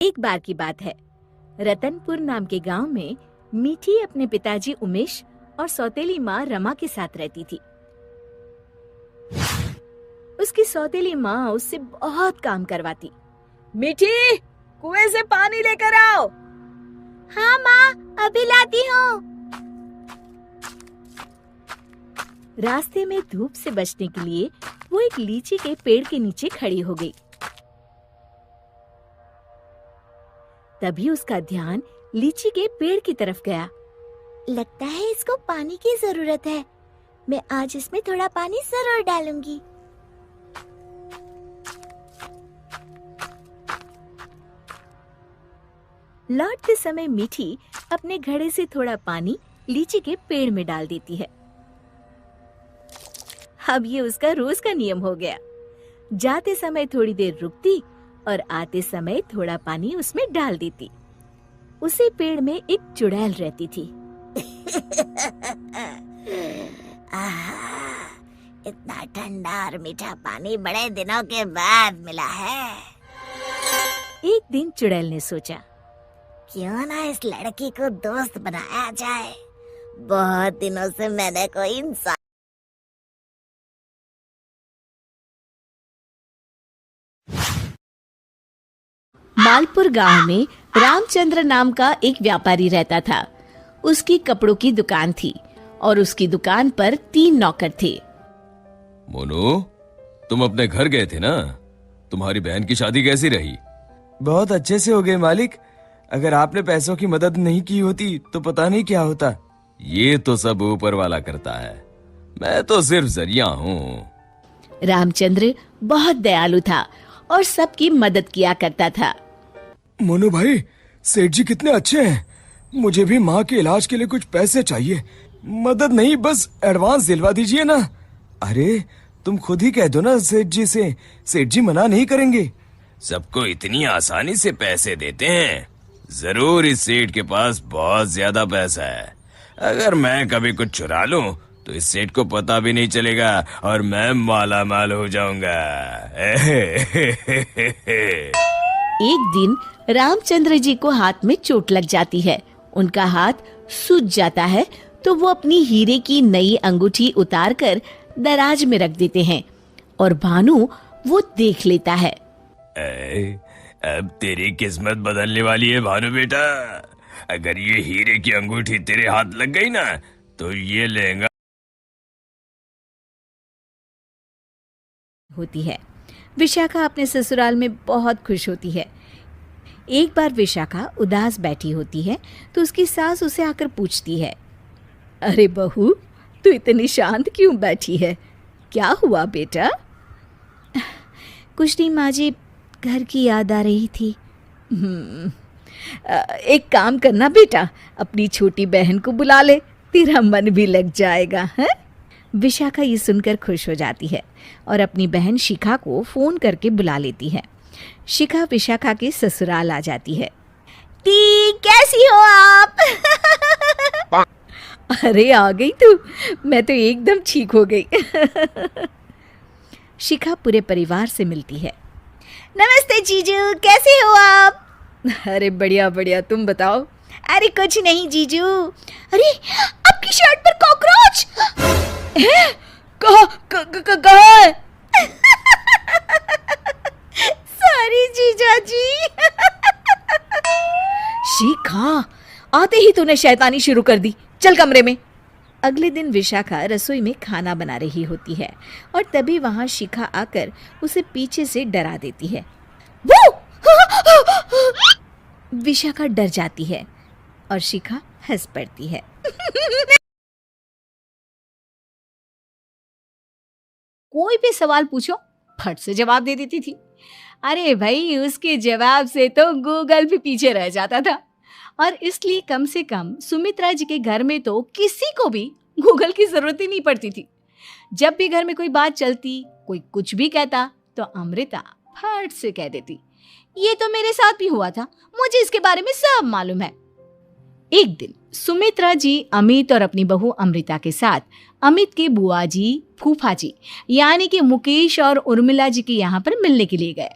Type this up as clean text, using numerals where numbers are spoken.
एक बार की बात है, रतनपुर नाम के गांव में मीठी अपने पिताजी उमेश और सौतेली माँ रमा के साथ रहती थी। उसकी सौतेली माँ उससे बहुत काम करवाती। मीठी, कुएं से पानी लेकर आओ। हाँ माँ, अभी लाती हूँ। रास्ते में धूप से बचने के लिए वो एक लीची के पेड़ के नीचे खड़ी हो गई। तभी उसका ध्यान लीची के पेड़ की तरफ गया। लगता है इसको पानी की जरूरत है। मैं आज इसमें थोड़ा पानी जरूर डालूंगी। लौटते समय मीठी अपने घड़े से थोड़ा पानी लीची के पेड़ में डाल देती है। अब ये उसका रोज का नियम हो गया। जाते समय थोड़ी देर रुकती और आते समय थोड़ा पानी उसमें डाल देती। उसी पेड़ में एक चुड़ैल रहती थी। इतना ठंडा और मीठा पानी बड़े दिनों के बाद मिला है। एक दिन चुड़ैल ने सोचा, क्यों ना इस लड़की को दोस्त बनाया जाए। बहुत दिनों से मैंने कोई इंसान मालपुर गांव में रामचंद्र नाम का एक व्यापारी रहता था। उसकी कपड़ों की दुकान थी और उसकी दुकान पर 3 नौकर थे। मोनू, तुम अपने घर गए थे ना? तुम्हारी बहन की शादी कैसी रही? बहुत अच्छे से हो गए मालिक। अगर आपने पैसों की मदद नहीं की होती तो पता नहीं क्या होता। ये तो सब ऊपर वाला करता है, मैं तो सिर्फ जरिया हूँ। रामचंद्र बहुत दयालु था और सबकी मदद किया करता था। मोनू भाई, सेठ जी कितने अच्छे हैं। मुझे भी माँ के इलाज के लिए कुछ पैसे चाहिए। मदद नहीं, बस एडवांस दिलवा दीजिए ना। अरे तुम खुद ही कह दो ना सेठ जी से, सेठ जी मना नहीं करेंगे। सबको इतनी आसानी से पैसे देते हैं? जरूर इस सेठ के पास बहुत ज्यादा पैसा है। अगर मैं कभी कुछ चुरा लूं तो इस सेठ को पता भी नहीं चलेगा और मैं माला माल हो जाऊंगा। एक दिन रामचंद्र जी को हाथ में चोट लग जाती है। उनका हाथ सूज जाता है तो वो अपनी हीरे की नई अंगूठी उतारकर दराज में रख देते हैं और भानु वो देख लेता है। अब तेरी किस्मत बदलने वाली है भानु बेटा। अगर ये हीरे की अंगूठी तेरे हाथ लग गई ना तो ये लहंगा होती है। विशाखा अपने ससुराल में बहुत खुश होती है। एक बार विशाखा उदास बैठी होती है तो उसकी सास उसे आकर पूछती है, अरे बहू, तू इतनी शांत क्यों बैठी है? क्या हुआ बेटा? कुछ नहीं माँ जी, घर की याद आ रही थी। एक काम करना बेटा, अपनी छोटी बहन को बुला ले, तेरा मन भी लग जाएगा है? विशाखा ये सुनकर खुश हो जाती है और अपनी बहन शिखा को फोन करके बुला लेती है। शिखा विशाखा के ससुराल आ जाती है। टी, कैसी हो आप? अरे आ गई तू, मैं तो एकदम ठीक हो गई। शिखा पूरे परिवार से मिलती है। नमस्ते जीजू, कैसे हो आप? अरे बढ़िया बढ़िया, तुम बताओ। अरे कुछ नहीं जीजू। अरे आपकी शर्ट पर कॉकरोच है? कहाँ है? सॉरी जीजा जी। शिखा, आते ही तूने शैतानी शुरू कर दी। चल कमरे में। अगले दिन विशाखा रसोई में खाना बना रही होती है और तभी वहां शिखा आकर उसे पीछे से डरा देती है। वो! विशाखा डर जाती है और शिखा हंस पड़ती है। कोई भी सवाल पूछो फट से जवाब दे देती थी। अरे भाई, उसके जवाब से तो गूगल भी पीछे रह जाता था। और इसलिए कम से कम सुमित्रा जी के घर में तो किसी को भी गूगल की जरूरत ही नहीं पड़ती थी। जब भी घर में कोई बात चलती, कोई कुछ भी कहता तो अमृता फट से कह देती, ये तो मेरे साथ भी हुआ था, मुझे इसके बारे में सब मालूम है। एक दिन सुमित्रा जी अमित और अपनी बहू अमृता के साथ अमित के बुआ जी, फूफा जी यानी कि मुकेश और उर्मिला जी के यहाँ पर मिलने के लिए गए।